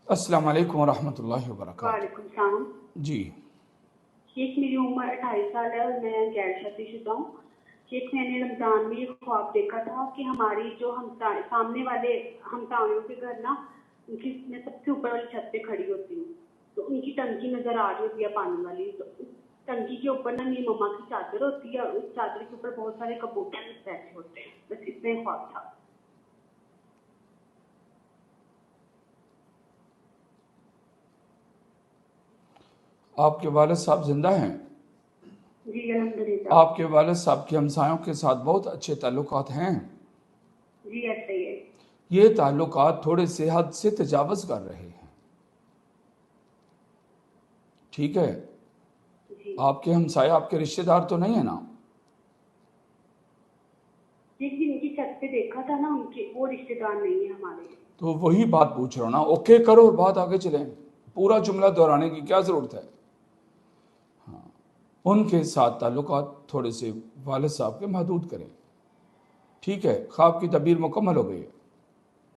السلام علیکم ورحمۃ اللہ وبرکاتہ۔ وعلیکم السلام جی شیخ، میری عمر 28 سال ہے اور میں غیر شادی شدہ ہوں۔ شیخ، میں نے رمضان میں یہ خواب دیکھا تھا کہ ہماری جو سامنے والے ہمسایوں کے گھر نا، ان کی میں سب سے اوپر والی چھت پہ کھڑی ہوتی ہوں، تو ان کی ٹنکی نظر آ رہی ہوتی ہے پانی والی، تو اس ٹنکی کے اوپر نا میری مما کی چادر ہوتی ہے اور اس چادر کے اوپر بہت سارے کبوتر بیٹھے ہوتے ہیں، بس اتنا ہی خواب تھا۔ آپ کے والد صاحب زندہ ہیں؟ جی الحمدللہ۔ آپ کے والد صاحب کے ہمسایوں کے ساتھ بہت اچھے تعلقات ہیں؟ جی ایسا ہی ہے۔ یہ تعلقات تھوڑے سے حد سے تجاوز کر رہے ہیں، ٹھیک ہے؟ جی آپ کے ہمسائے آپ کے رشتہ دار تو نہیں ہیں نا؟ جی ان کی چھت پہ دیکھا تھا نا، ان کے وہ رشتے دار نہیں ہیں ہمارے۔ تو وہی بات پوچھ رہا ہوں نا، اوکے کرو اور بات آگے چلیں، پورا جملہ دہرانے کی کیا ضرورت ہے؟ ان کے ساتھ تعلقات تھوڑے سے والد صاحب کے محدود کریں، ٹھیک ہے؟ خواب کی تعبیر مکمل ہو گئی ہے۔